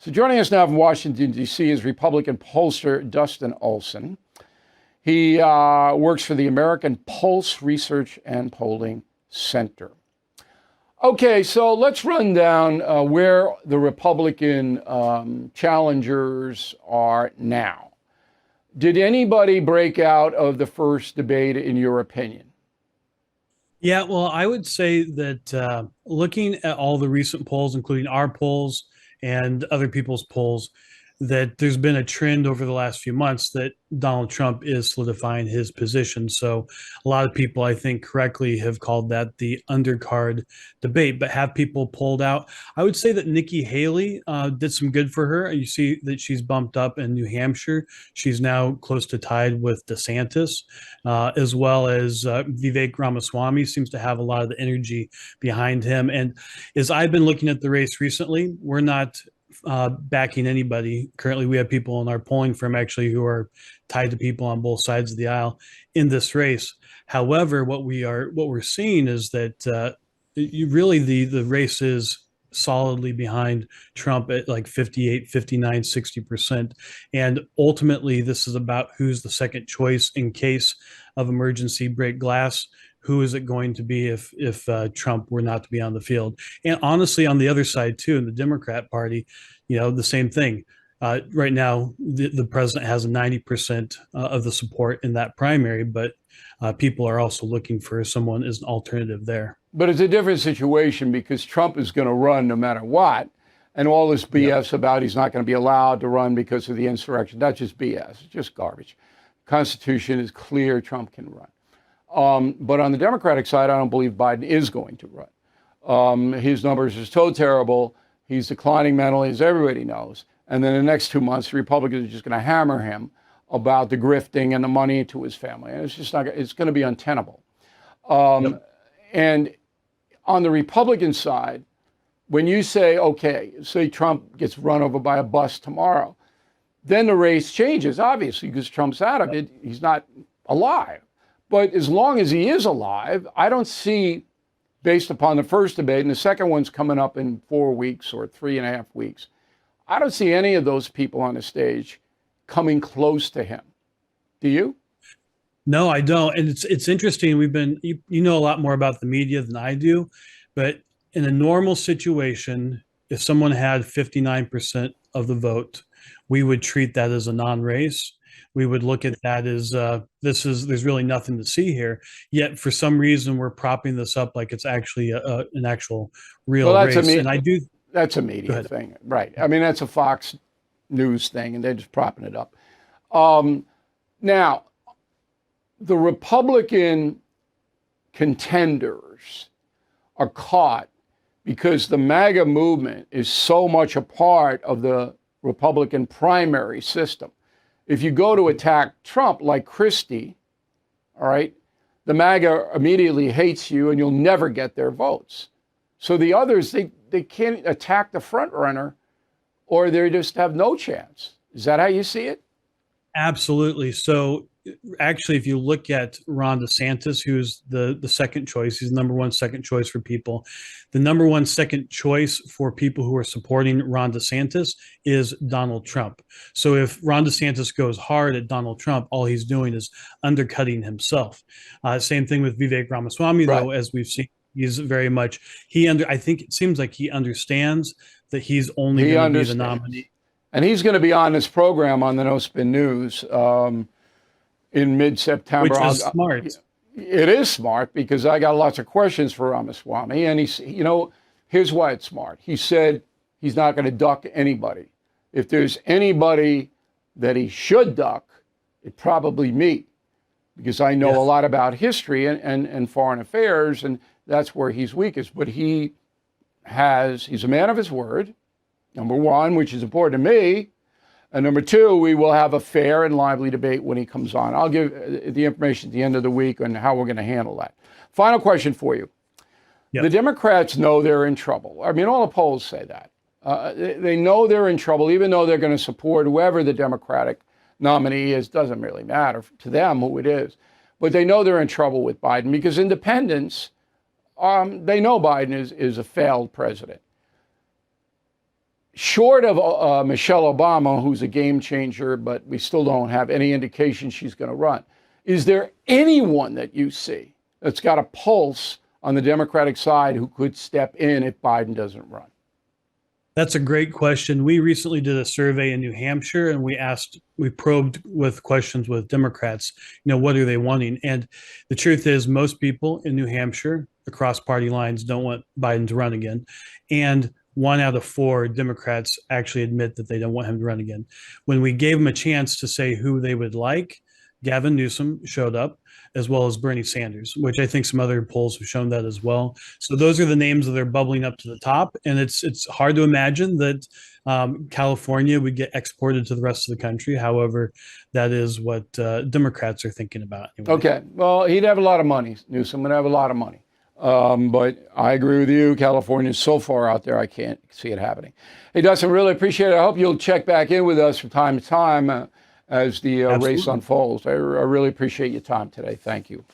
So joining us now from Washington, D.C. is Republican pollster Dustin Olson. He works for the American Pulse Research and Polling Center. Okay, so let's run down where the Republican challengers are now. Did anybody break out of the first debate, in your opinion? Yeah, well, I would say that looking at all the recent polls, including our polls and other people's polls, that there's been a trend over the last few months that Donald Trump is solidifying his position. So a lot of people, I think, correctly have called that the undercard debate, but have people pulled out. I would say that Nikki Haley did some good for her. You see that she's bumped up in New Hampshire. She's now close to tied with DeSantis, as well as Vivek Ramaswamy seems to have a lot of the energy behind him. And as I've been looking at the race recently, we're not backing anybody. Currently, we have people in our polling firm actually who are tied to people on both sides of the aisle in this race. However, what we're seeing is that the race is solidly behind Trump at like 58, 59, 60%. And ultimately, this is about who's the second choice in case of emergency break glass. Who is it going to be if Trump were not to be on the field? And honestly, on the other side too, in the Democrat Party, the same thing. Right now, the president has 90% of the support in that primary, but people are also looking for someone as an alternative there. But it's a different situation because Trump is going to run no matter what. And all this BS about he's not going to be allowed to run because of the insurrection, that's just BS. It's just garbage. Constitution is clear, Trump can run. But on the Democratic side, I don't believe Biden is going to run. His numbers are so terrible. He's declining mentally, as everybody knows. And then the next 2 months, the Republicans are just going to hammer him about the grifting and the money to his family. And it's just not, it's going to be untenable. And on the Republican side, when you say, okay, say Trump gets run over by a bus tomorrow, then the race changes, obviously, because Trump's out of it. He's not alive. But as long as he is alive, I don't see, based upon the first debate, and the second one's coming up in 4 weeks or 3.5 weeks, I don't see any of those people on the stage coming close to him. Do you? No, I don't. And it's interesting. You know a lot more about the media than I do, but in a normal situation, if someone had 59% of the vote, we would treat that as a non-race. We would look at that as there's really nothing to see here. Yet for some reason we're propping this up like it's actually an actual real race. That's a media thing, right? I mean, that's a Fox News thing, and they're just propping it up. Now, the Republican contenders are caught because the MAGA movement is so much a part of the Republican primary system. If you go to attack Trump like Christie, all right, the MAGA immediately hates you and you'll never get their votes. So the others, they can't attack the front runner or they just have no chance. Is that how you see it? Absolutely. So actually, if you look at Ron DeSantis, who's the second choice, he's the number one second choice for people. The number one second choice for people who are supporting Ron DeSantis is Donald Trump. So if Ron DeSantis goes hard at Donald Trump, all he's doing is undercutting himself. Same thing with Vivek Ramaswamy, though, as we've seen, he's very much, I think it seems like he understands that he's only going to be the nominee. And he's going to be on this program on the No Spin News in mid-September. Which is smart. It is smart because I got lots of questions for Ramaswamy. And here's why it's smart. He said he's not going to duck anybody. If there's anybody that he should duck, it's probably me, because I know a lot about history and foreign affairs, and that's where he's weakest. But he's a man of his word, number one, which is important to me. And number two, we will have a fair and lively debate when he comes on. I'll give the information at the end of the week on how we're going to handle that. Final question for you. The Democrats know they're in trouble. I mean, all the polls say that. They know they're in trouble, even though they're going to support whoever the Democratic nominee is. Doesn't really matter to them who it is. But they know they're in trouble with Biden because independents, they know Biden is a failed president. short of Michelle Obama, who's a game changer, but we still don't have any indication she's going to run, is there anyone that you see that's got a pulse on the Democratic side who could step in if Biden doesn't run? That's a great question. We recently did a survey in New Hampshire, and we probed with questions with Democrats, what are they wanting? And the truth is, most people in New Hampshire across party lines don't want Biden to run again. And 1 out of 4 Democrats actually admit that they don't want him to run again. When we gave them a chance to say who they would like, Gavin Newsom showed up, as well as Bernie Sanders, which I think some other polls have shown that as well. So those are the names that are bubbling up to the top. And it's hard to imagine that California would get exported to the rest of the country. However, that is what Democrats are thinking about. Anyway. Okay. Well, he'd have a lot of money. Newsom would have a lot of money. But I agree with you. California is so far out there, I can't see it happening. Hey, Dustin, really appreciate it. I hope you'll check back in with us from time to time as the race unfolds. I really appreciate your time today. Thank you.